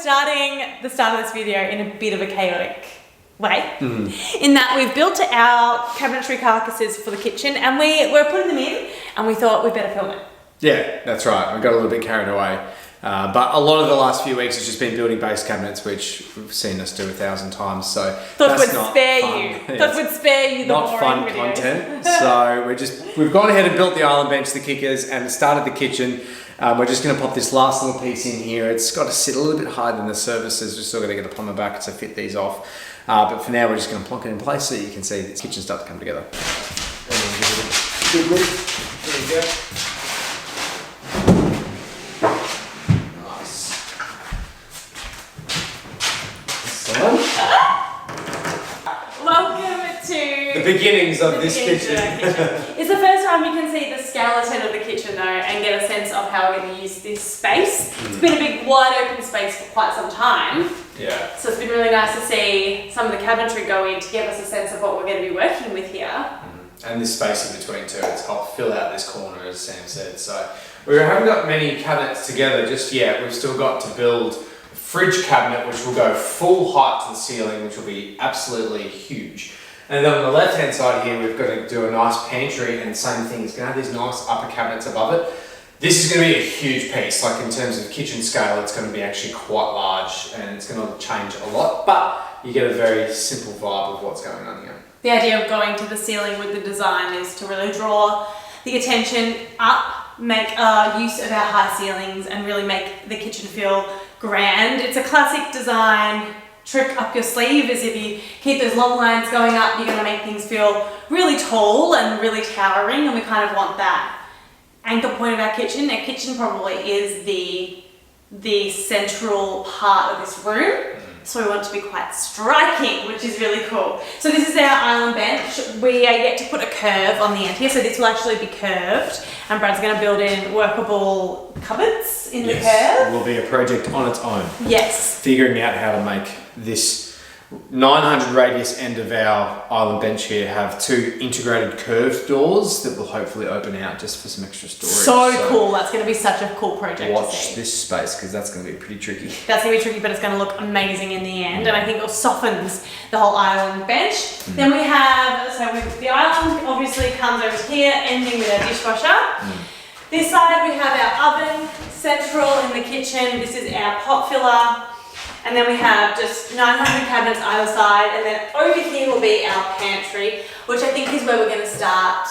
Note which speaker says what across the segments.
Speaker 1: starting the start of this video in a bit of a chaotic way, in that we've built our cabinetry carcasses for the kitchen and we're putting them in and we thought we'd better film it.
Speaker 2: Yeah, that's right. We got a little bit carried away. But a lot of the last few weeks has just been building base cabinets, which we've seen us do 1,000 times. So
Speaker 1: thought
Speaker 2: that's
Speaker 1: we'd
Speaker 2: not
Speaker 1: spare
Speaker 2: fun.
Speaker 1: you. Thought we'd spare you the
Speaker 2: not fun
Speaker 1: videos.
Speaker 2: content. So we've gone ahead and built the island bench, the kickers, and started the kitchen. We're just going to pop this last little piece in here. It's got to sit a little bit higher than the surfaces. We're still got to get the plumber back to fit these off. But for now, we're just going to plonk it in place so you can see the kitchen start to come together. And then give it a good look. There you go. Nice. Excellent.
Speaker 1: Welcome to
Speaker 2: the beginnings of this kitchen.
Speaker 1: It's the first time you can see the skeleton of the kitchen though and get a sense of how we're going to use this space. It's been a big wide open space for quite some time.
Speaker 2: Yeah.
Speaker 1: So it's been really nice to see some of the cabinetry go in to give us a sense of what we're going to be working with here.
Speaker 2: And this space in between too, it's helped fill out this corner as Sam said. So we haven't got many cabinets together just yet. We've still got to build a fridge cabinet which will go full height to the ceiling, which will be absolutely huge. And then on the left hand side here we've got to do a nice pantry, and same thing, it's going to have these nice upper cabinets above it. This is going to be a huge piece, like in terms of kitchen scale, it's going to be actually quite large and it's going to change a lot, but you get a very simple vibe of what's going on here.
Speaker 1: The idea of going to the ceiling with the design is to really draw the attention up, make use of our high ceilings and really make the kitchen feel grand. It's a classic design trick up your sleeve, is if you keep those long lines going up, you're going to make things feel really tall and really towering, and we kind of want that anchor point of our kitchen. Our kitchen probably is the central part of this room, so we want it to be quite striking, which is really cool. So this is our island bench. We are yet to put a curve on the end here, so this will actually be curved, and Brad's going to build in workable cupboards in the curve.
Speaker 2: It will be a project on its own.
Speaker 1: Yes.
Speaker 2: Figuring out how to make this 900 radius end of our island bench here have two integrated curved doors that will hopefully open out just for some extra storage.
Speaker 1: So cool. That's going to be such a cool project to
Speaker 2: watch
Speaker 1: see.
Speaker 2: this space, because that's going to be pretty tricky.
Speaker 1: That's going to be tricky, but it's going to look amazing in the end, and I think it softens the whole island bench. Then we have, the island obviously comes over here, ending with our dishwasher. This side we have our oven central in the kitchen. This is our pot filler. And then we have just 900 cabinets either side, and then over here will be our pantry, which I think is where we're going to start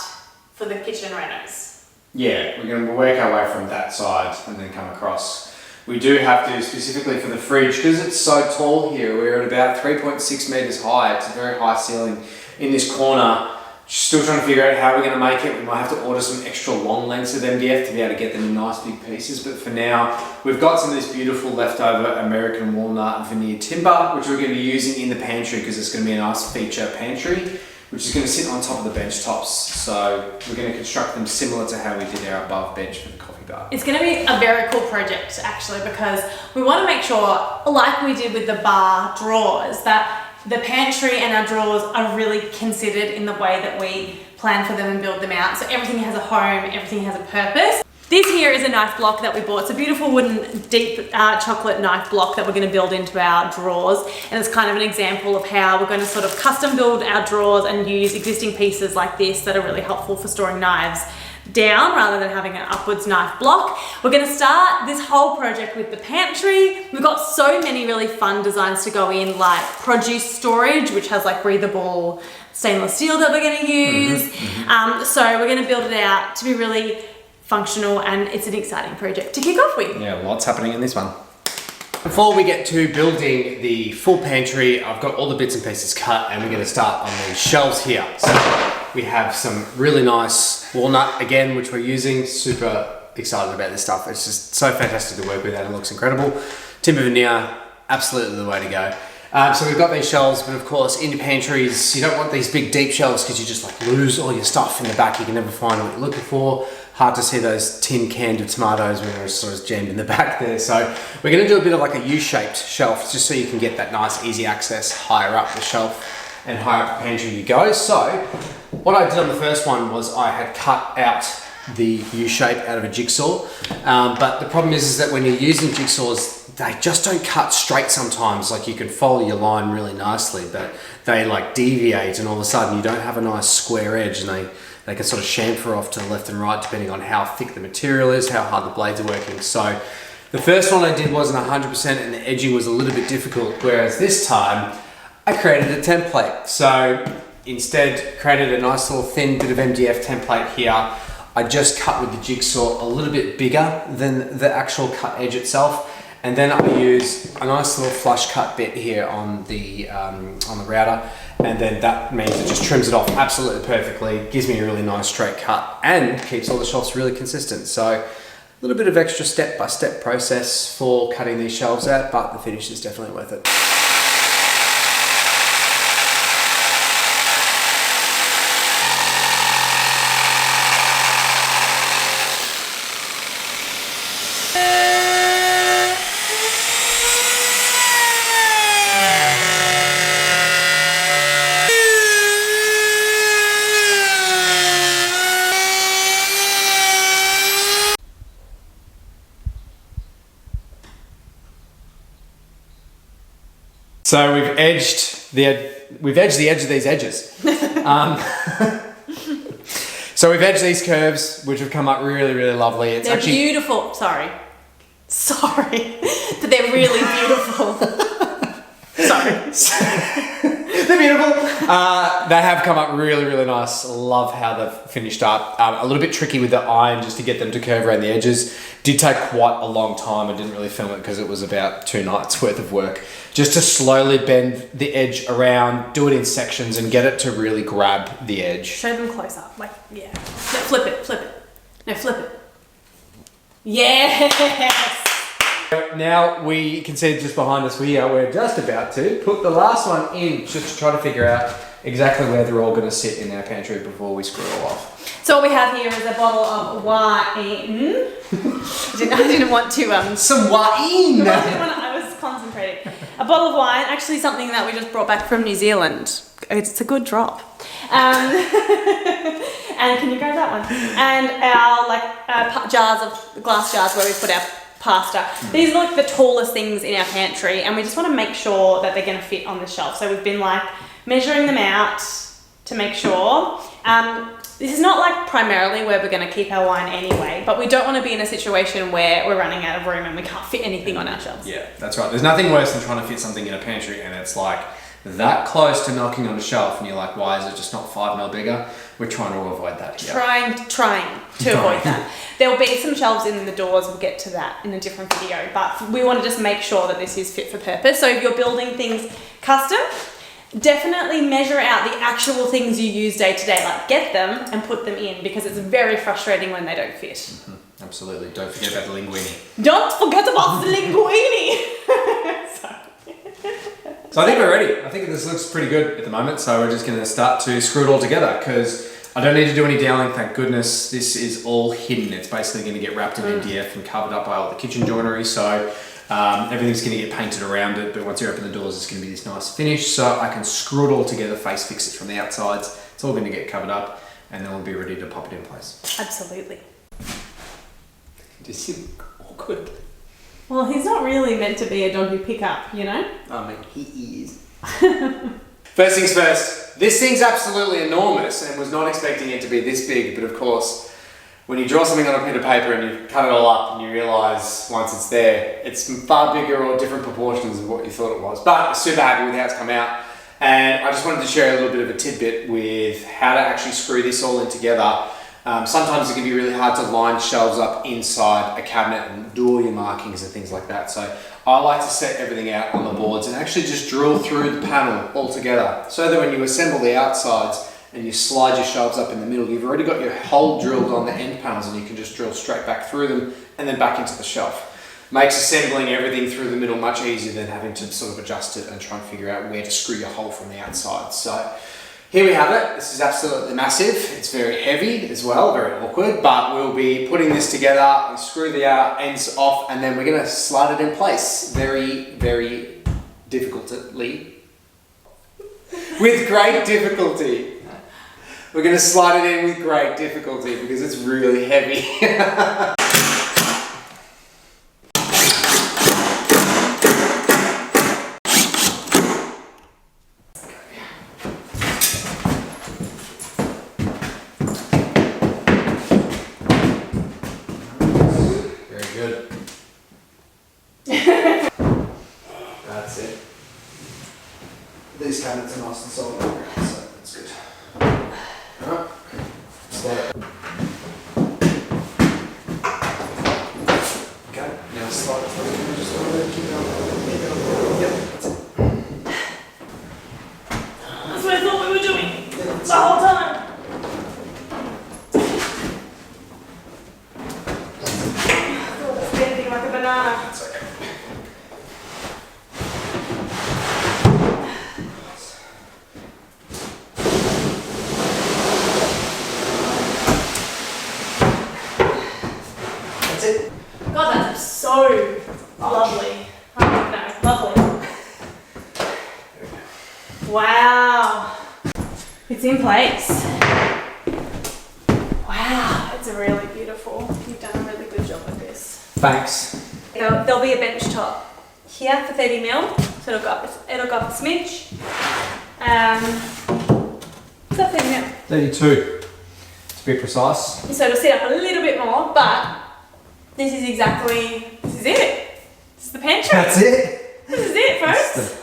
Speaker 1: for the kitchen renos.
Speaker 2: Yeah, we're going to work our way from that side and then come across. We do have to, specifically for the fridge, because it's so tall here, we're at about 3.6 meters high. It's a very high ceiling in this corner. Still trying to figure out how we're going to make it. We might have to order some extra long lengths of MDF to be able to get them in nice big pieces, but for now we've got some of this beautiful leftover American walnut veneer timber which we're going to be using in the pantry, because it's going to be a nice feature pantry which is going to sit on top of the bench tops. So we're going to construct them similar to how we did our above bench for the coffee bar.
Speaker 1: It's going to be a very cool project actually, because we want to make sure, like we did with the bar drawers, that the pantry and our drawers are really considered in the way that we plan for them and build them out. So everything has a home, everything has a purpose. This here is a knife block that we bought. It's a beautiful wooden deep chocolate knife block that we're going to build into our drawers. And it's kind of an example of how we're going to sort of custom build our drawers and use existing pieces like this that are really helpful for storing knives down rather than having an upwards knife block. We're going to start this whole project with the pantry. We've got so many really fun designs to go in, like produce storage, which has like breathable stainless steel that we're going to use. So we're going to build it out to be really functional, and it's an exciting project to kick off with.
Speaker 2: Yeah, lots happening in this one. Before we get to building the full pantry, I've got all the bits and pieces cut, and we're going to start on the shelves here. So we have some really nice walnut again, which we're using. Super excited about this stuff. It's just so fantastic to work with, and it looks incredible. Timber veneer, absolutely the way to go. So we've got these shelves, but of course in your pantries, you don't want these big deep shelves because you just like lose all your stuff in the back. You can never find what you're looking for. Hard to see those tin cans of tomatoes when they're sort of jammed in the back there. So we're going to do a bit of like a U-shaped shelf just so you can get that nice easy access higher up the shelf and higher up the pantry you go. So what I did on the first one was I had cut out the U shape out of a jigsaw. But the problem is that when you're using jigsaws, they just don't cut straight sometimes. Like you can follow your line really nicely, but they like deviate, and all of a sudden you don't have a nice square edge, and they can sort of chamfer off to the left and right depending on how thick the material is, how hard the blades are working. So the first one I did wasn't 100% and the edging was a little bit difficult, whereas this time I created a template. So instead created a nice little thin bit of MDF template here. I just cut with the jigsaw a little bit bigger than the actual cut edge itself. And then I use a nice little flush cut bit here on the router, and then that means it just trims it off absolutely perfectly, gives me a really nice straight cut, and keeps all the shelves really consistent. So a little bit of extra step-by-step process for cutting these shelves out, but the finish is definitely worth it. So we've edged the edge of these edges. So we've edged these curves, which have come up really, really lovely. It's
Speaker 1: they're
Speaker 2: actually
Speaker 1: beautiful. Sorry, but they're really beautiful. Sorry.
Speaker 2: They're beautiful. They have come up really, really nice. Love how they've finished up. A little bit tricky with the iron just to get them to curve around the edges. Did take quite a long time. I didn't really film it because it was about 2 nights worth of work. Just to slowly bend the edge around, do it in sections and get it to really grab the edge.
Speaker 1: Show them close up. Like, yeah. No, flip it. No, flip it. Yes!
Speaker 2: Now we can see just behind us here, we're just about to put the last one in just to try to figure out exactly where they're all going to sit in our pantry before we screw it all off.
Speaker 1: So what we have here is a bottle of wine. I didn't want to...
Speaker 2: Some wine!
Speaker 1: I was concentrating. A bottle of wine, actually something that we just brought back from New Zealand. It's a good drop. And can you grab that one? And our glass jars where we put our pasta. These are like the tallest things in our pantry, and we just want to make sure that they're going to fit on the shelf. So we've been like measuring them out to make sure. This is not like primarily where we're going to keep our wine anyway, but we don't want to be in a situation where we're running out of room and we can't fit anything on our shelves.
Speaker 2: Yeah, that's right. There's nothing worse than trying to fit something in a pantry and it's like that close to knocking on a shelf and you're like, why is it just not 5 mil bigger? We're trying to avoid that here.
Speaker 1: Trying to avoid that. There'll be some shelves in the doors, we'll get to that in a different video, but we want to just make sure that this is fit for purpose. So if you're building things custom, definitely measure out the actual things you use day to day, like get them and put them in, because it's very frustrating when they don't fit.
Speaker 2: Mm-hmm. Absolutely. Don't forget about the linguine.
Speaker 1: Don't forget about the linguine!
Speaker 2: So I think we're ready. I think this looks pretty good at the moment, so we're just going to start to screw it all together because I don't need to do any doweling, thank goodness. This is all hidden. It's basically going to get wrapped in MDF and covered up by all the kitchen joinery, so everything's going to get painted around it, but once you open the doors it's going to be this nice finish, so I can screw it all together, face fix it from the outsides. It's all going to get covered up and then we'll be ready to pop it in place.
Speaker 1: Absolutely.
Speaker 2: Does he look awkward?
Speaker 1: Well, he's not really meant to be a dog you pick up, you know?
Speaker 2: I mean, he is. First things first, this thing's absolutely enormous and was not expecting it to be this big, but of course, when you draw something on a bit of paper and you cut it all up and you realise once it's there, it's far bigger or different proportions of what you thought it was. But I'm super happy with how it's come out. And I just wanted to share a little bit of a tidbit with how to actually screw this all in together. Sometimes it can be really hard to line shelves up inside a cabinet and do all your markings and things like that. So I like to set everything out on the boards and actually just drill through the panel all together, so that when you assemble the outsides and you slide your shelves up in the middle, you've already got your hole drilled on the end panels and you can just drill straight back through them and then back into the shelf. Makes assembling everything through the middle much easier than having to sort of adjust it and try and figure out where to screw your hole from the outside. So here we have it. This is absolutely massive. It's very heavy as well, very awkward, but we'll be putting this together and screw the ends off and then we're going to slide it in place very, very difficultly. With great difficulty. We're going to slide it in with great difficulty because it's really heavy. Very good. That's it. These cabinets are nice and solid, so that's good. Alright, slide it. Okay, now slide it through. Just a little bit, keep it on. Yep, that's it.
Speaker 1: That's what I thought we were doing the whole time. Oh, that's bending like a banana.
Speaker 2: That's okay. That's it.
Speaker 1: God, that's so lovely. Oh, no, lovely. Wow. It's in place. Wow, it's really beautiful. You've done a really good job with this.
Speaker 2: Thanks.
Speaker 1: There'll be a bench top here for 30 mil, so it'll go up a smidge. What's that 30 mil?
Speaker 2: 32. To be precise.
Speaker 1: So it'll sit up a little bit more, but this is it. This is the pantry.
Speaker 2: That's it.
Speaker 1: This is it, folks.
Speaker 2: It's the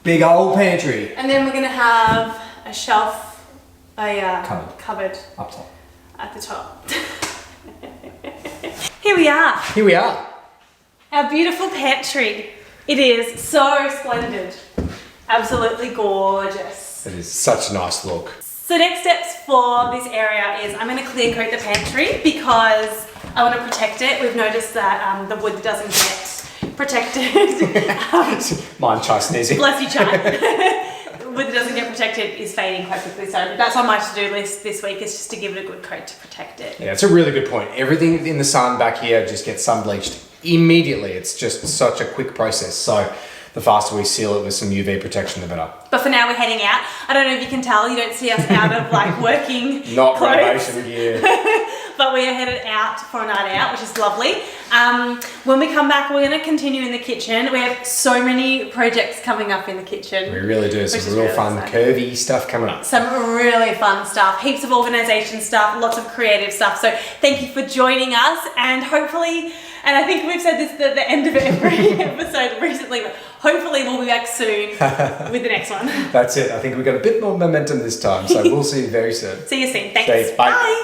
Speaker 2: big old pantry.
Speaker 1: And then we're gonna have a shelf, cupboard
Speaker 2: Up top.
Speaker 1: at the top. Here we are,
Speaker 2: Here we are.
Speaker 1: our beautiful pantry. It is so splendid, absolutely gorgeous.
Speaker 2: It is such a nice look.
Speaker 1: So next steps for this area is I'm going to clear coat the pantry because I want to protect it. We've noticed that the wood doesn't get protected.
Speaker 2: Mine try sneezing.
Speaker 1: Bless you, Chad. Wood that doesn't get protected is fading quite quickly. So that's on my to-do list this week, is just to give it a good coat to protect it.
Speaker 2: Yeah, it's a really good point. Everything in the sun back here just gets sun bleached immediately. It's just such a quick process. So the faster we seal it with some UV protection, the better.
Speaker 1: But for now, we're heading out. I don't know if you can tell, you don't see us out of like working
Speaker 2: Not
Speaker 1: clothes.
Speaker 2: renovation gear.
Speaker 1: But we are headed out for a night out, which is lovely. When we come back, we're going to continue in the kitchen. We have so many projects coming up in the kitchen.
Speaker 2: We really do. Some real fun, curvy stuff coming up.
Speaker 1: Some really fun stuff, heaps of organisation stuff, lots of creative stuff. So thank you for joining us, and hopefully, and I think we've said this at the end of every episode recently, but hopefully we'll be back soon with the next one.
Speaker 2: That's it. I think we've got a bit more momentum this time, so we'll see you very soon.
Speaker 1: See you soon. Thanks.
Speaker 2: Thanks. Bye.
Speaker 1: Bye.